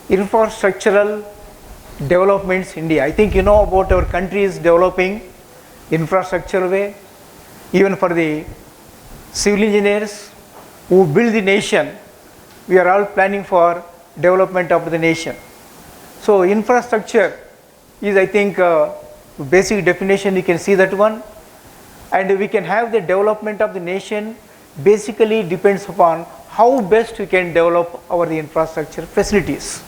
infrastructural developments India. I think you know about our country is developing infrastructure way, even for the civil engineers who build the nation, we are all planning for development of the nation. So infrastructure is, I think, basic definition, you can see that one, and we can have the development of the nation basically depends upon how best we can develop our infrastructure facilities.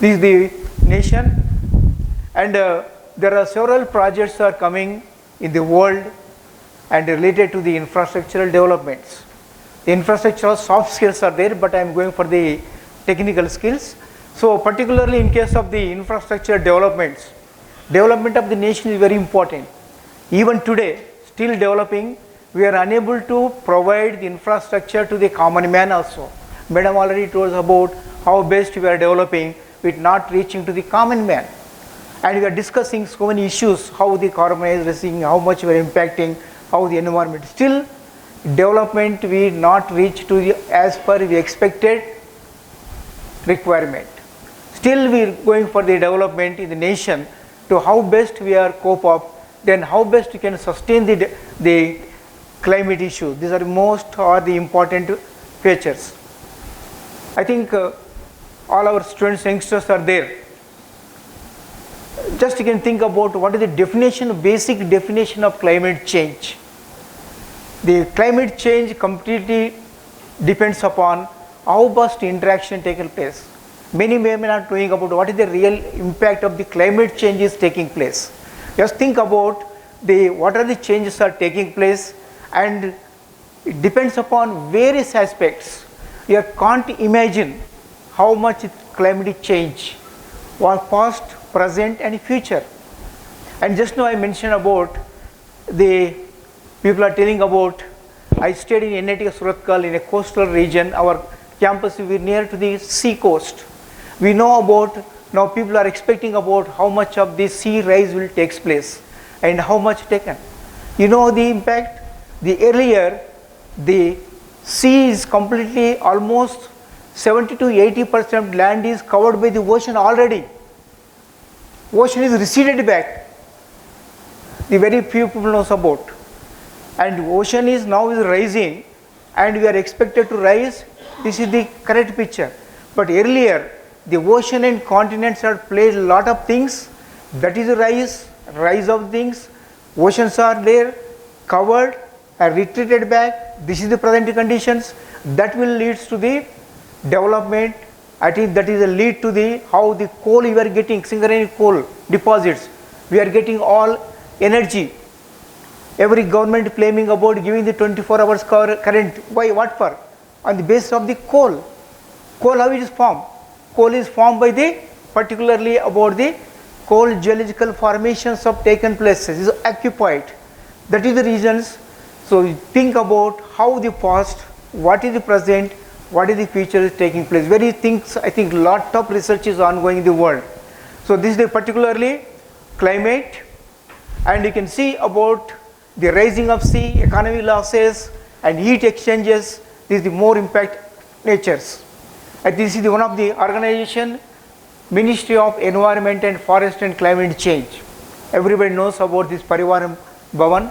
This is the nation, and there are several projects are coming in the world and related to the infrastructural developments. The infrastructural soft skills are there, but I am going for the technical skills. So particularly in case of the infrastructure developments, development of the nation is very important. Even today, still developing, we are unable to provide the infrastructure to the common man also. Madam already told us about how best we are developing with not reaching to the common man. And we are discussing so many issues, how the common is receiving, how much we are impacting, how the environment. Still, development we not reach to the, as per the expected requirement. Still we are going for the development in the nation to how best we are cope up, then how best we can sustain the climate issue. These are most or the important features. I think all our students, youngsters are there. Just you can think about what is the definition, basic definition of climate change. The climate change completely depends upon how much interaction taking place. Many may not knowing about what is the real impact of the climate change is taking place. Just think about what are the changes are taking place, and it depends upon various aspects. You can't imagine how much climate change was past, present and future. And just now I mentioned about the people are telling about, I stayed in NIT Surathkal in a coastal region. Our campus is near to the sea coast. We know about, now people are expecting about how much of the sea rise will take place and how much taken. You know the impact? The earlier, the sea is completely almost 70 to 80% land is covered by the ocean already. Ocean is receded back. The very few people knows about. And ocean is now is rising, and we are expected to rise. This is the correct picture. But earlier, the ocean and continents had played a lot of things. That is the rise of things. Oceans are there, covered, and retreated back. This is the present conditions. That will lead to the development. I think that is a lead to the how the coal we are getting, Singareni coal deposits. We are getting all energy. Every government claiming about giving the 24 hours current. Why? What for? On the basis of the coal. Coal, how it is formed? Coal is formed by the, particularly about the coal geological formations of taken places, is occupied. That is the reasons. So you think about how the past, what is the present, what is the future is taking place. Very things, I think lot of research is ongoing in the world. So this is the particularly climate, and you can see about the rising of sea, economic losses and heat exchanges. This is the more impact natures. And this is the one of the organization, Ministry of Environment and Forest and Climate Change. Everybody knows about this Parivaram Bhavan,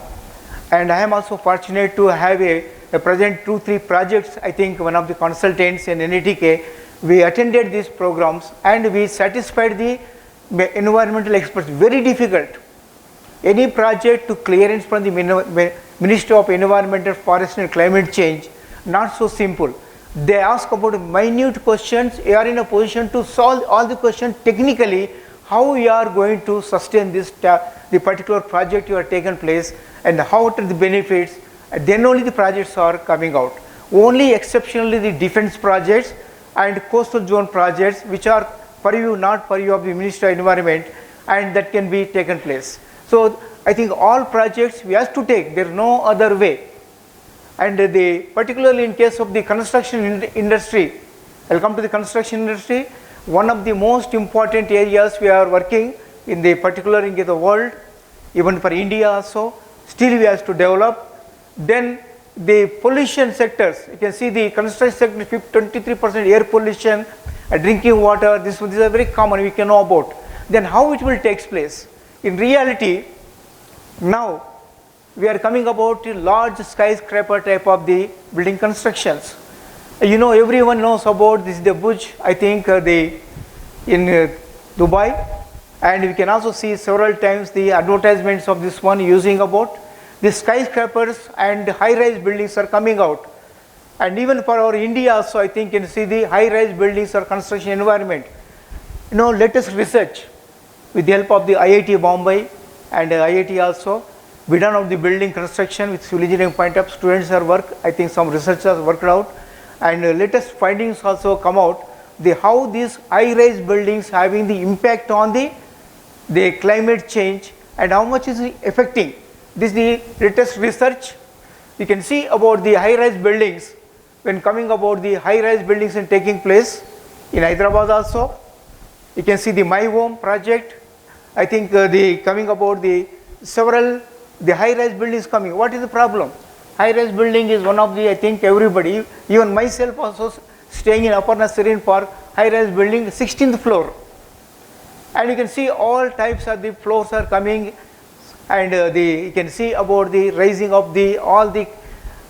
and I am also fortunate to have a present 2-3 projects. I think one of the consultants in NITK, we attended these programs and we satisfied the environmental experts. Very difficult. Any project to clearance from the Ministry of Environment and Forest and Climate Change, not so simple. They ask about minute questions. You are in a position to solve all the questions technically, how you are going to sustain this the particular project you are taken place, and how are the benefits. Then only the projects are coming out. Only exceptionally the defense projects and coastal zone projects, which are purview, not purview of the Ministry of Environment, and that can be taken place. So I think all projects we have to take, there is no other way. And particularly in case of the construction industry, I will come to the construction industry. One of the most important areas we are working in the particular in the world, even for India also, still we have to develop. Then the pollution sectors, you can see the construction sector 23% air pollution, drinking water, these are very common, we can know about. Then how it will take place? In reality, now we are coming about a large skyscraper type of the building constructions. You know, everyone knows about this, the Burj, I think in Dubai, and we can also see several times the advertisements of this one using about the skyscrapers and high-rise buildings are coming out. And even for our India also, I think you can see the high-rise buildings or construction environment. You know, latest research with the help of the IIT Bombay and IIT also, we done of the building construction with civil engineering point of students are work, I think some researchers worked out, and latest findings also come out, how these high-rise buildings having the impact on the climate change and how much is it affecting. This is the latest research. You can see about the high-rise buildings when coming about the high-rise buildings and taking place in Hyderabad also. You can see the My Home project. I think the coming about the several the high-rise buildings coming. What is the problem? High-rise building is one of the, I think everybody, even myself also staying in Upper Serene Park, high-rise building, 16th floor. And you can see all types of the floors are coming, and you can see about the rising of all the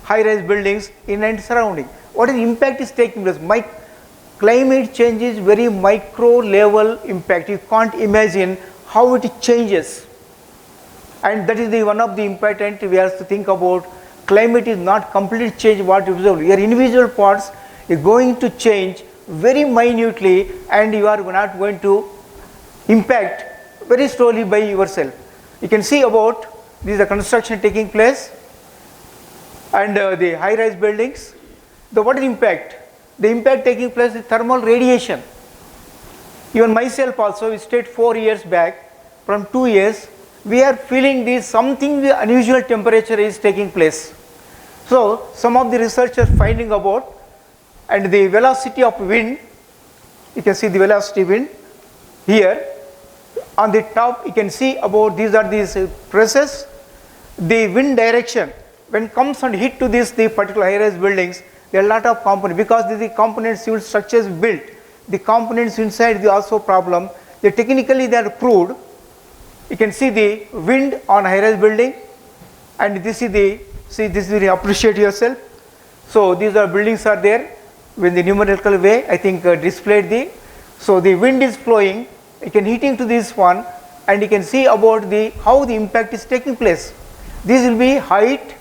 high-rise buildings in and surrounding. What is the impact is taking place? Climate change is very micro level impact. You can't imagine how it changes. And that is one of the important we have to think about. Climate is not completely change what you observe. Your individual parts are going to change very minutely, and you are not going to impact very slowly by yourself. You can see about this is the construction taking place and the high-rise buildings. What is the impact? The impact taking place is thermal radiation. Even myself also, we stayed 4 years back. From 2 years, we are feeling this something unusual temperature is taking place. So some of the researchers finding about, and the velocity of wind, you can see the velocity wind here. On the top you can see about these are these presses, the wind direction when comes and hit to this the particular high-rise buildings, there are a lot of components because the components civil structures built, the components inside the also problem, they technically they are proved. You can see the wind on high-rise building, and this is this is appreciate yourself. So these are buildings are there with the numerical way, I think displayed so the wind is flowing, you can heating to this one, and you can see about how the impact is taking place. These will be height,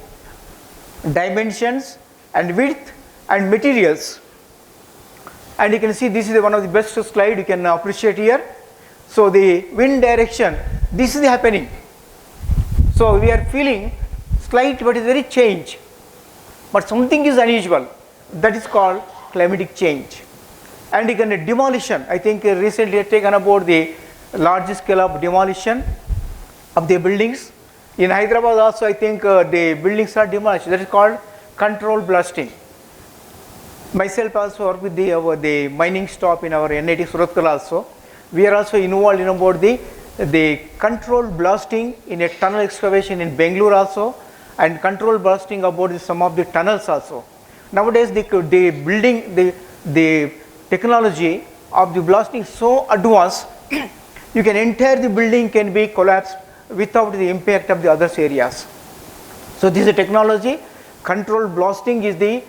dimensions and width and materials, and you can see this is one of the best slide you can appreciate here. So the wind direction, this is happening. So we are feeling slight but is very change, but something is unusual, that is called climatic change. And you can demolition, I think recently taken about the large scale of demolition of the buildings. In Hyderabad also I think the buildings are demolished, that is called controlled blasting. Myself also work with the mining stop in our NIT Suratkal also. We are also involved in about the controlled blasting in a tunnel excavation in Bangalore also, and controlled blasting about some of the tunnels also. Nowadays the building, the technology of the blasting so advanced, you can entire the building can be collapsed without the impact of the other areas. So this is a technology. Controlled blasting is the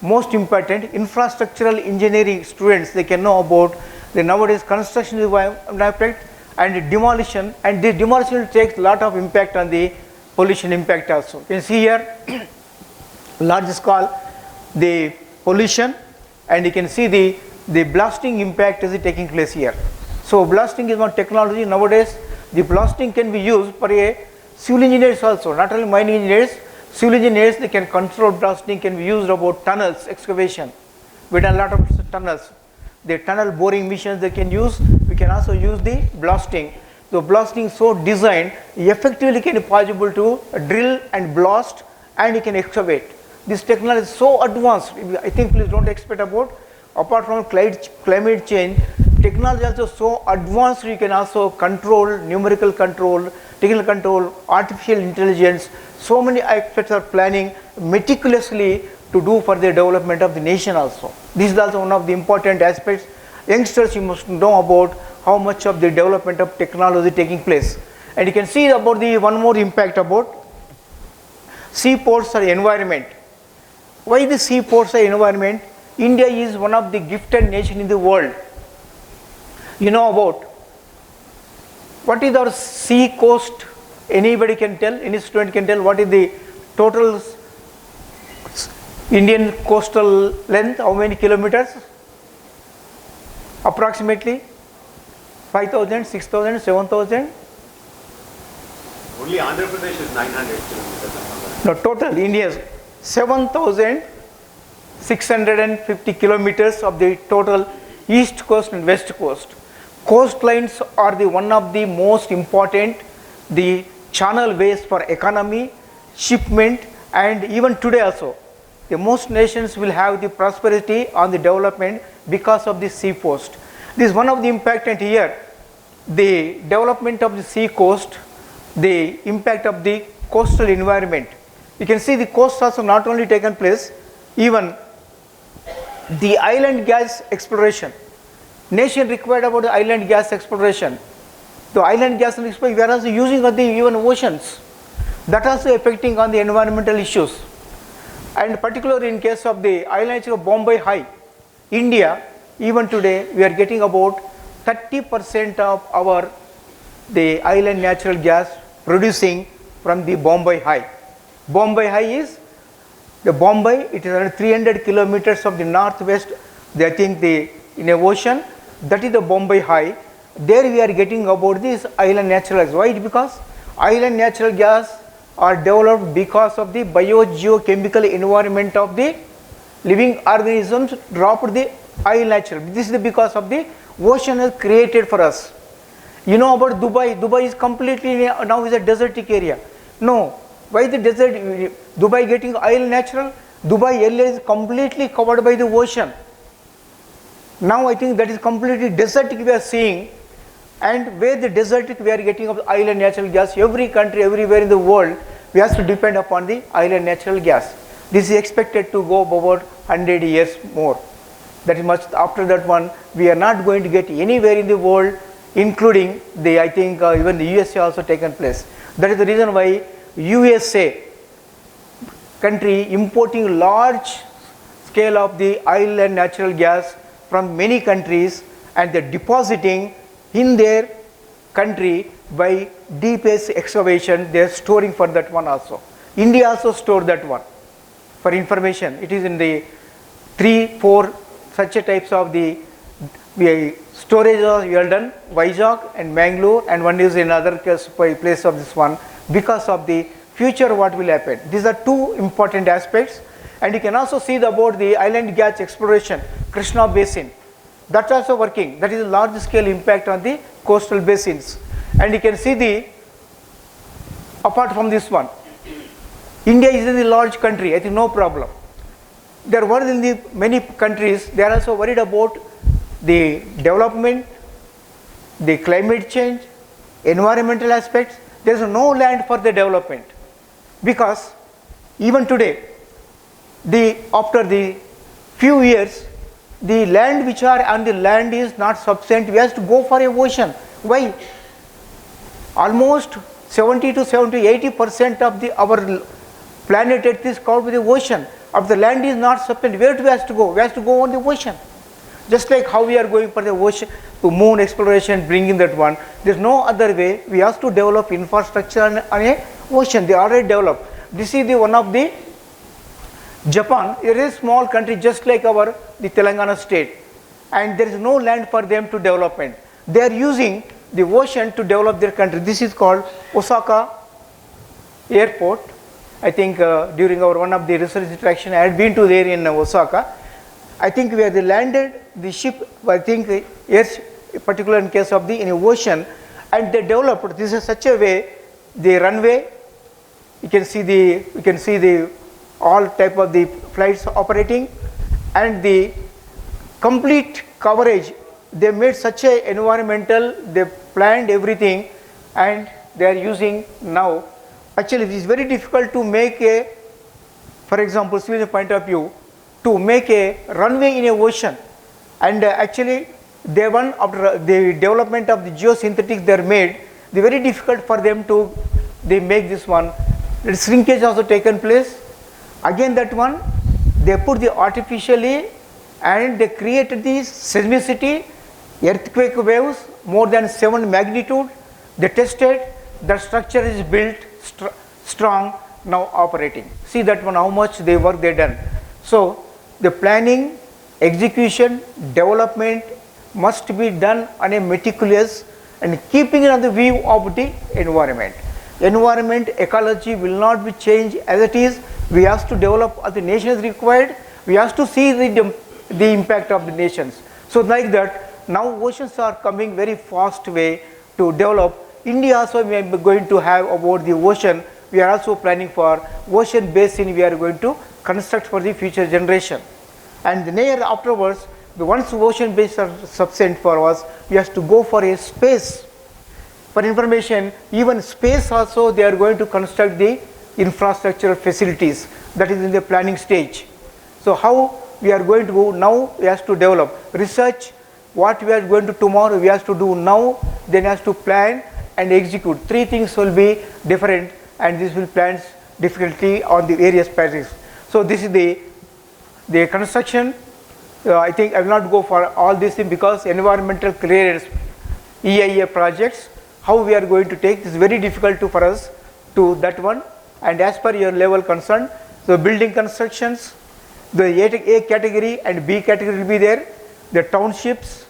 most important. Infrastructural engineering students, they can know about the nowadays construction impact and demolition, and the demolition takes a lot of impact on the pollution impact also. You can see here large scale the pollution, and you can see the blasting impact is taking place here. So blasting is one technology. Nowadays the blasting can be used for a civil engineers also, not only mining engineers, civil engineers, they can control blasting can be used about tunnels excavation. We done a lot of tunnels, the tunnel boring machines they can use. We can also use the blasting. The blasting so designed effectively can be possible to drill and blast, and you can excavate. This technology is so advanced, I think please don't expect about, apart from climate change, technology also so advanced, you can also control, numerical control, technical control, artificial intelligence, so many aspects are planning meticulously to do for the development of the nation also. This is also one of the important aspects. Youngsters, you must know about how much of the development of technology taking place. And you can see about the one more impact about seaports or environment. Why the seaports or environment? India is one of the gifted nations in the world. You know about what is our sea coast? Anybody can tell, any student can tell what is the total Indian coastal length, how many kilometers? Approximately 5,000, 6,000, 7,000? Only Andhra Pradesh is 900 kilometers. No, total India's 7,650 kilometers of the total east coast and west coast. Coastlines are the one of the most important, the channel ways for economy, shipment, and even today also. The most nations will have the prosperity on the development because of the sea coast. This is one of the impact, and here the development of the sea coast, the impact of the coastal environment. You can see the coast also not only taken place, even the island gas exploration. Nation required about the island gas exploration. The island gas exploration, we are also using the even oceans. That also affecting on the environmental issues. And particularly in case of the islands of Bombay High, India, even today we are getting about 30% of our the island natural gas producing from the Bombay High. Bombay High is the Bombay, it is around 300 kilometers of the northwest, I think the in a ocean, that is the Bombay High. There we are getting about this island natural gas. Why? Because island natural gas are developed because of the biogeochemical environment of the living organisms dropped the island natural. This is because of the ocean is created for us. You know about Dubai. Dubai is completely now is a desertic area. No, why the desert? Dubai getting island natural? Dubai area is completely covered by the ocean. Now I think that is completely desertic we are seeing, and where the desertic we are getting of island natural gas. Every country, everywhere in the world, we have to depend upon the island natural gas. This is expected to go about 100 years more. That is much after that one, we are not going to get anywhere in the world, including the I think even the USA also taken place. That is the reason why USA country importing large scale of the island natural gas from many countries, and they are depositing in their country by deep excavation. They are storing for that one also. India also stored that one for information. It is in the 3-4 such a types of the storage we are done, Vizag and Mangalore, and one is in other case place of this one, because of the future what will happen. These are two important aspects. And you can also see about the island gas exploration, Krishna basin. That's also working. That is a large scale impact on the coastal basins. And you can see the, apart from this one, India is a large country, I think no problem. They are worried in the many countries, they are also worried about the development, the climate change, environmental aspects. There is no land for the development, because even today, after the few years, the land which are on the land is not sufficient. We have to go for a ocean. Why? Almost 70 to 80% of our planet Earth is covered with the ocean. If the land is not sufficient, where do we have to go? We have to go on the ocean. Just like how we are going for the ocean, to moon exploration, bringing that one. There is no other way. We have to develop infrastructure on a ocean. They already developed. This is the one of the Japan. It is a small country just like the Telangana state, and there is no land for them to development. They are using the ocean to develop their country. This is called Osaka Airport. I think during our one of the research interaction, I had been to there in Osaka. I think where they landed the ship, I think yes, particular in case of the in ocean, and they developed this is such a way the runway. You can see the all type of the flights operating, and the complete coverage. They made such a environmental, they planned everything, and they are using now. Actually, it is very difficult to make a, for example, civil point of view, to make a runway in a ocean. And actually, they one after the development of the geosynthetics they are made, they very difficult for them to they make this one. The shrinkage also taken place. Again, that one they put the artificially and they created the seismicity, earthquake waves more than 7 magnitude. They tested, the structure is built strong, now operating. See that one, how much they work they done. So the planning, execution, development must be done on a meticulous and keeping on the view of the environment. Environment ecology will not be changed as it is. We have to develop as the nation is required. We have to see the impact of the nations. So like that, now oceans are coming very fast way to develop. India also we are going to have about the ocean. We are also planning for ocean basin we are going to construct for the future generation. And near afterwards, once ocean basin are sufficient for us, we have to go for a space. For information, even space also they are going to construct the infrastructural facilities, that is in the planning stage. So how we are going to go now, we have to develop research, what we are going to tomorrow we have to do now, then has to plan and execute. Three things will be different and this will plans differently on the various patterns. So this is the construction. I think I will not go for all this thing because environmental clearance EIA projects, how we are going to take, this is very difficult to for us to that one. And as per your level concerned, so building constructions, the A category and B category will be there, the townships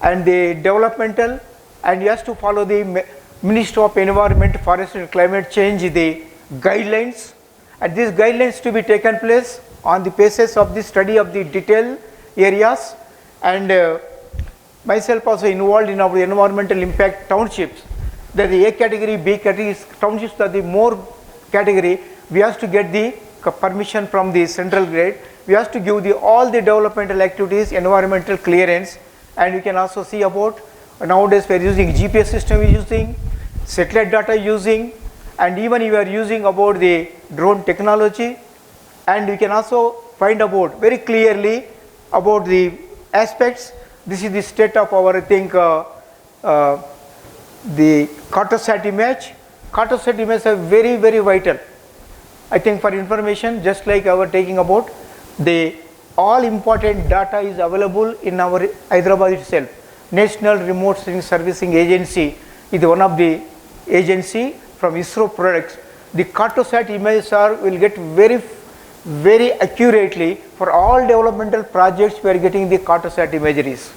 and the developmental, and you have to follow the Ministry of Environment, Forest and Climate Change, the guidelines, and these guidelines to be taken place on the basis of the study of the detailed areas. And myself also involved in our environmental impact townships, that the A category, B category townships are the more category, we have to get the permission from the central grade, we have to give the all the developmental activities, environmental clearance. And you can also see about nowadays we are using GPS system, we are using satellite data using, and even we are using about the drone technology. And you can also find about very clearly about the aspects. This is the state of our, I think, the cartosat image. Cartosat images are very, very vital. I think for information, just like our taking about the all important data is available in our Hyderabad itself. National Remote Sensing Servicing Agency is one of the agency from ISRO products. The cartosat images will get very accurately for all developmental projects. We are getting the cartosat imageries,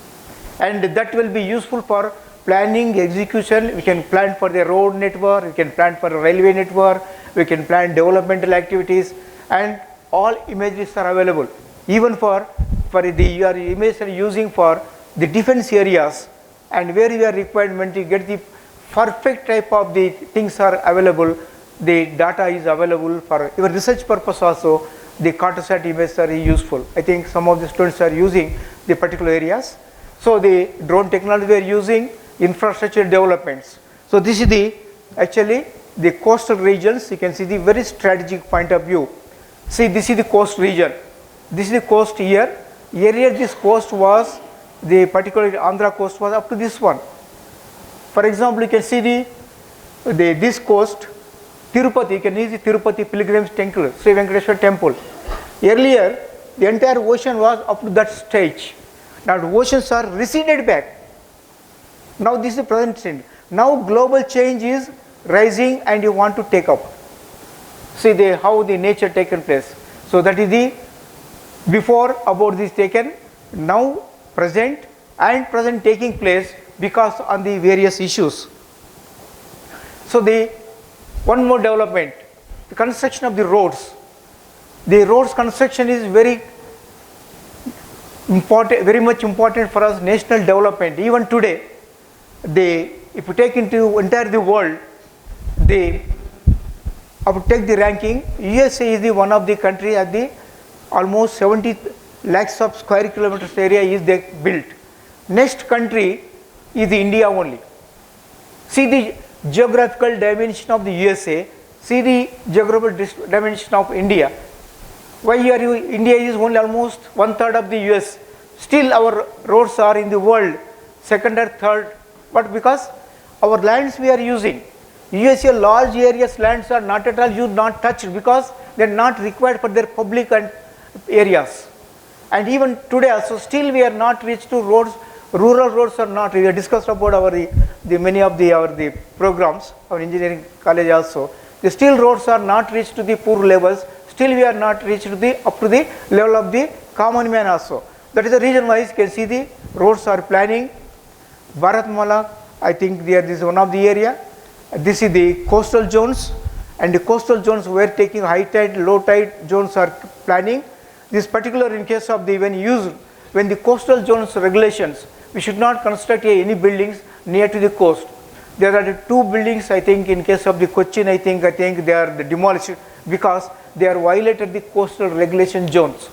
and that will be useful for planning, execution. We can plan for the road network, we can plan for a railway network, we can plan developmental activities, and all images are available. Even for the your images are using for the defense areas, and where you are requirement to get the perfect type of the things are available. The data is available for even research purpose also. The cartosat images are useful. I think some of the students are using the particular areas. So the drone technology we are using, infrastructure developments. So this is the actually the coastal regions. You can see the very strategic point of view. See, this is the coast region. This is the coast here. Earlier this coast was the particular Andhra coast was up to this one. For example, you can see this coast, Tirupati. You can see the Tirupati Pilgrims Temple, Sri Venkateswara Temple. Earlier, the entire ocean was up to that stage. Now the oceans are receded back. Now this is the present trend. Now global change is rising, and you want to take up. See how the nature taken place. So that is the before about this taken, now present, and present taking place because on the various issues. So the one more development, the construction of the roads. The roads construction is very important, very much important for us national development. Even today, if you take into entire the world, I would take the ranking. USA is the one of the country at the almost 70 lakhs of square kilometers area is they built. Next country is the India only. See geographical dimension of the USA, see the geographical dimension of India. Why here India is only almost 1/3 of the US. Still our roads are in the world second or third, but because our lands we are using. USA large areas lands are not at all used, not touched, because they are not required for their public and areas. And even today also still we are not reached to roads, rural roads are not. We have discussed about our the many of the programs, our engineering college also. The still roads are not reached to the poor levels. Still we are not reached to the up to the level of the common man also. That is the reason why you can see the roads are planning. Bharatmala, I think this is one of the area. This is the coastal zones, and the coastal zones were taking high tide, low tide zones are planning. This particular in case of the when the coastal zones regulations, we should not construct any buildings near to the coast. There are the 2 buildings, I think in case of the Cochin, I think they are demolished because they are violated the coastal regulation zones.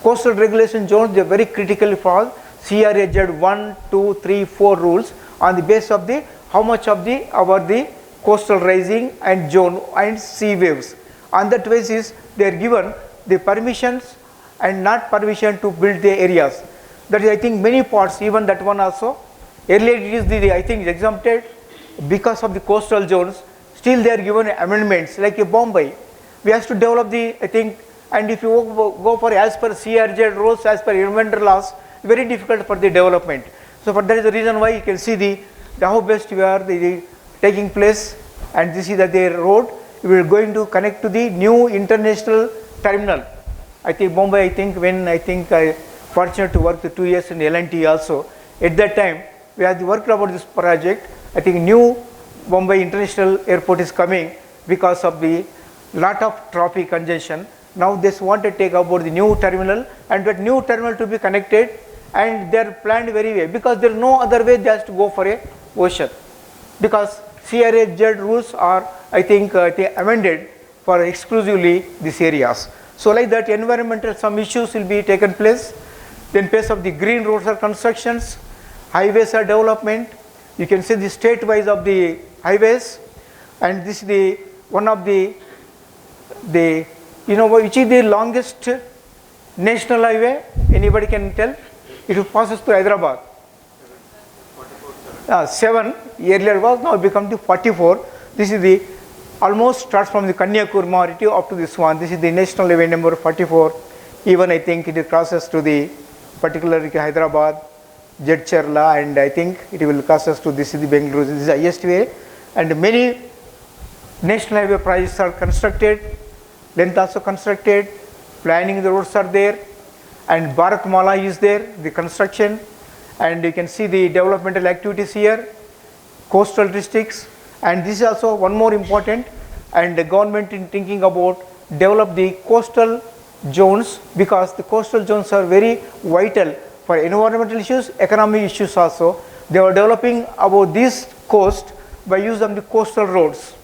Coastal regulation zones, they are very critical for CRAZ 1, 2, 3, 4 rules on the basis of the how much of the coastal rising and zone and sea waves. On that basis, they are given the permissions and not permission to build the areas. That is, I think many parts, even that one also. Earlier it is I think exempted because of the coastal zones. Still they are given amendments like Bombay. We have to develop I think, and if you go for as per CRZ rules, as per environmental laws, very difficult for the development. So for that is the reason why you can see how best we are taking place, and this is the road. We are going to connect to the new international terminal. I think Bombay, I think when I fortunate to work 2 years in L&T also. At that time, we had worked about this project. I think new Bombay International Airport is coming because of the lot of traffic congestion. Now they want to take about the new terminal, and that new terminal to be connected, and they are planned very well because there is no other way they have to go for a ocean, because CRAZ rules are I think they amended for exclusively these areas. So like that environmental some issues will be taken place. Then pace of the green roads are constructions, highways are development. You can see the state wise of the highways, and this is the one of the which is the longest national highway. Anybody can tell? It passes through Hyderabad. 7 earlier was, now become to 44. This is the almost starts from the Kanyakumari up to this one. This is the national highway number 44. Even I think it crosses to the particularly Hyderabad, Jedcherla, and I think it will crosses to this is the Bengaluru. This is the highest way, and many national highway projects are constructed, length also constructed, planning the roads are there, and Bharatmala is there, the construction, and you can see the developmental activities here, coastal districts, and this is also one more important, and the government in thinking about develop the coastal zones, because the coastal zones are very vital for environmental issues, economic issues also. They are developing about this coast by use of the coastal roads,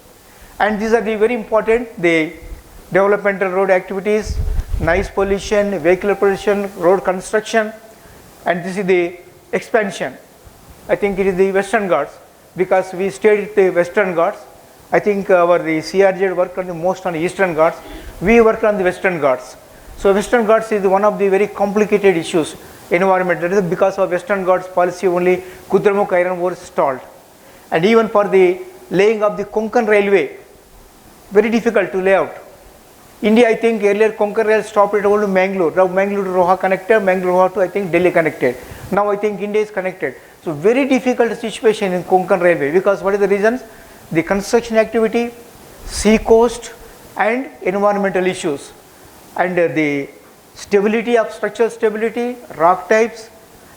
and these are the very important the developmental road activities, noise pollution, vehicular pollution, road construction, and this is the expansion. I think it is the Western Ghats, because we stayed at the Western Ghats. I think the CRZ worked on the most on the Eastern Ghats. We worked on the Western Ghats. So Western Ghats is one of the very complicated issues environment. That is because of Western Ghats policy only Kudramukh iron ore stalled, and even for the laying of the Konkan railway, very difficult to lay out. India, I think earlier Konkan rail stopped at only Mangalore. Now Mangalore to Roha connected, Mangalore to I think Delhi connected. Now I think India is connected. So very difficult situation in Konkan railway, because what is the reasons? The construction activity, sea coast, and environmental issues, and the stability of structural stability, rock types,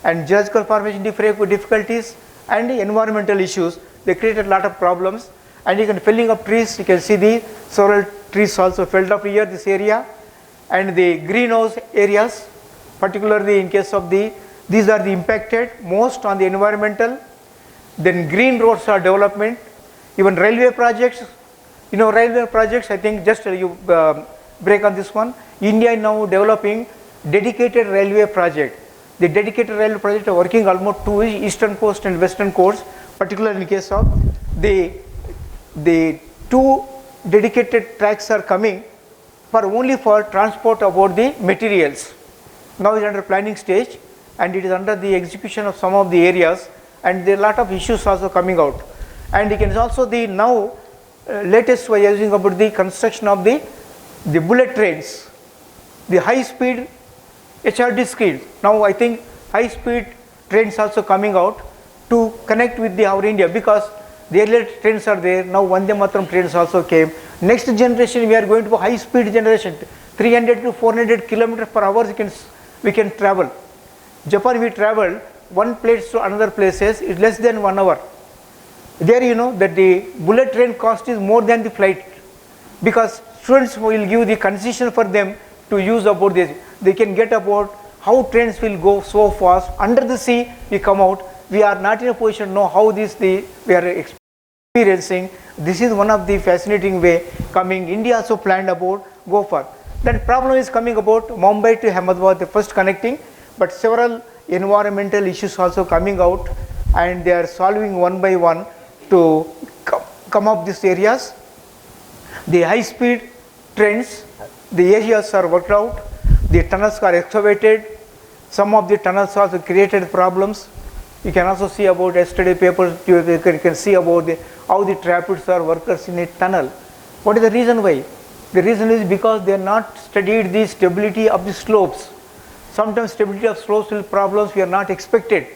and geological formation difficulties, and the environmental issues. They created a lot of problems, and you can felling of trees. You can see the several trees also felled up here this area, and the greenhouse areas, particularly in case of these are the impacted most on the environmental. Then green roads are development, even railway projects. Railway projects, I think just you break on this one. India is now developing dedicated railway project. The dedicated railway project are working almost to eastern coast and western coast, particularly in case of the the 2 dedicated tracks are coming for only for transport about the materials. Now it is under planning stage and it is under the execution of some of the areas, and there are a lot of issues also coming out. And you can also the now latest we are using about the construction of the bullet trains, the high speed HRD screens. Now I think high speed trains also coming out to connect with our India, because the earlier trains are there, now Vande Mataram trains also came. Next generation we are going to high speed generation, 300 to 400 kilometers per hour we can travel. Japan we travel one place to another places is less than 1 hour. There you know that the bullet train cost is more than the flight, because students will give the concession for them to use about this. They can get about how trains will go so fast under the sea. We come out, we are not in a position to know how we are experiencing. This is one of the fascinating way coming. India also planned about go for. Then problem is coming about Mumbai to Ahmedabad, the first connecting, but several environmental issues also coming out, and they are solving one by one to come up these areas. The high speed trains, the areas are worked out, the tunnels are excavated, some of the tunnels also created problems. You can also see about yesterday papers, you can see about how the trappists are workers in a tunnel. What is the reason why? The reason is because they are not studied the stability of the slopes. Sometimes stability of slopes will problems we are not expected.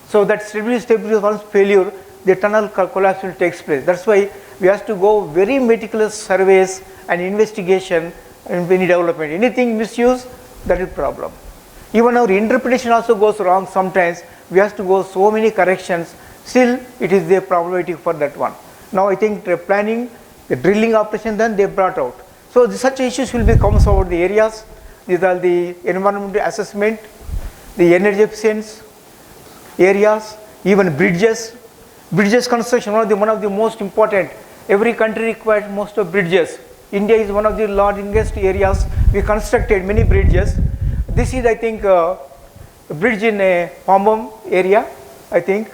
So that stability once failure, the tunnel collapse will take place. That's why we have to go very meticulous surveys and investigation in any development. Anything misuse, that is problem. Even our interpretation also goes wrong sometimes. We have to go so many corrections. Still, it is the problematic for that one. Now I think the planning, the drilling operation, then they brought out. So such issues will become about the areas. These are the environmental assessment, the energy efficiency areas, even bridges. Bridges construction, one of the most important. Every country requires most of bridges. India is one of the largest areas. We constructed many bridges. This is, I think, a bridge in a Pambam area. I think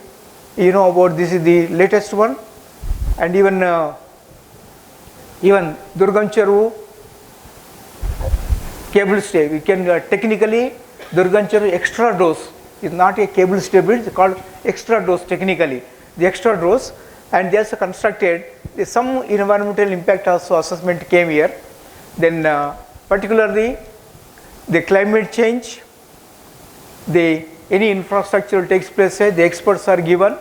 you know about this is the latest one, and even Durgancheru cable stay. We can technically Durgancheru extra dose is not a cable stay bridge. It's called extra dose technically. The extra dose, and they also constructed some environmental impact also assessment came here. Then particularly the climate change, any infrastructure takes place, the experts are given,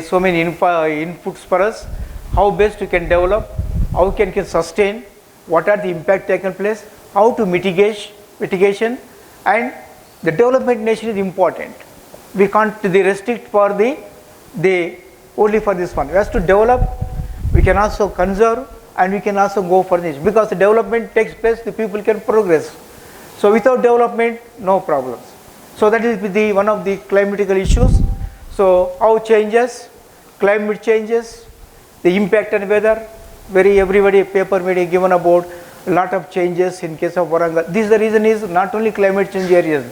so many inputs for us, how best we can develop, how can sustain, what are the impact taken place, how to mitigation, and the development nation is important. We can't restrict for only for this one. We have to develop, we can also conserve, and we can also go for this, because the development takes place, the people can progress. So without development, no problems. So that is one of the climatical issues. So how changes, climate changes, the impact on weather, everybody paper media given about a lot of changes in case of Warangal. This the reason is not only climate change areas,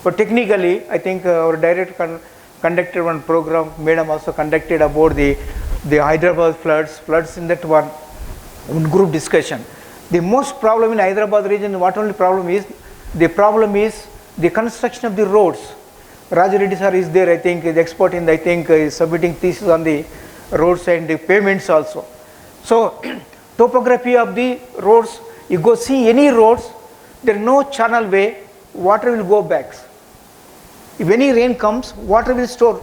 but technically I think our director conducted one program, Madam also conducted about the Hyderabad floods in that one group discussion. The most problem in Hyderabad region, what only problem is, the construction of the roads. Raja Reddy sir is there, I think, the expert in, I think, is submitting thesis on the roads and the payments also. So, topography of the roads, you go see any roads, there is no channel way, water will go back. If any rain comes, water will store.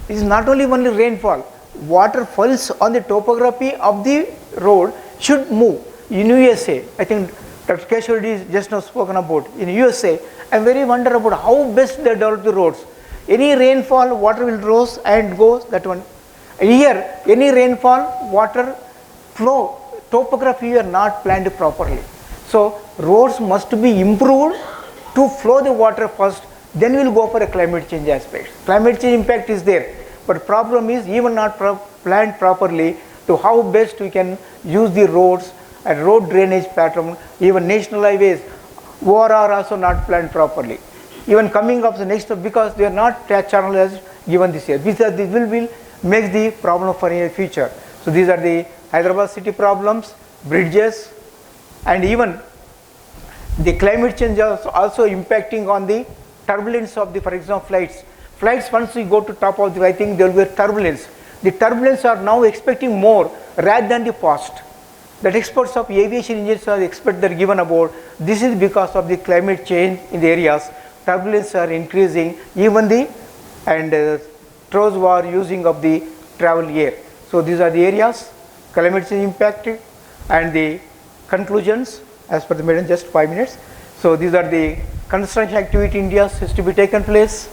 It is not only rainfall, water falls on the topography of the road should move. In USA, I think Dr. Keshwadi just now spoken about, in USA, I am very wonder about how best they develop the roads. Any rainfall, water will rise and go, that one. Here, any rainfall, water flow, topography are not planned properly. So, roads must be improved to flow the water first, then we will go for a climate change aspect. Climate change impact is there, but problem is even not planned properly to how best we can use the roads and road drainage pattern, even national highways, OR are also not planned properly. Even coming up the next, because they are not channelized given this year, because this will make the problem for the future. So these are the Hyderabad city problems, bridges, and even the climate change is also impacting on the turbulence of the, for example, flights. Flights, once we go to top of the, I think there will be a turbulence. The turbulence are now expecting more rather than the past. That experts of aviation engineers are expect they're given about. This is because of the climate change in the areas. Turbulence are increasing, even the throws were using of the travel air. So these are the areas climate change impacted, and the conclusions as per the madam, just 5 minutes. So these are the construction activity in India is to be taken place.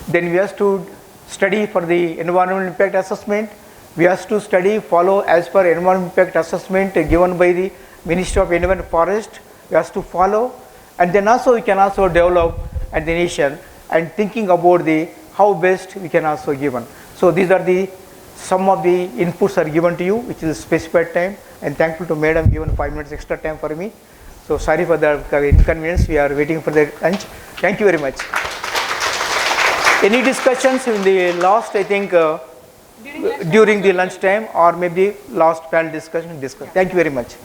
Then we have to study for the environmental impact assessment. We have to study, follow as per environmental impact assessment given by the Ministry of Environment and Forest. We have to follow, and then also we can also develop at the nation and thinking about the how best we can also given. So these are the some of the inputs are given to you, which is specified time, and thankful to madam given 5 minutes extra time for me. So sorry for the inconvenience. We are waiting for the lunch. Thank you very much. Any discussions in the last, I think, during the lunch time, or maybe last panel discussion? Thank you very much.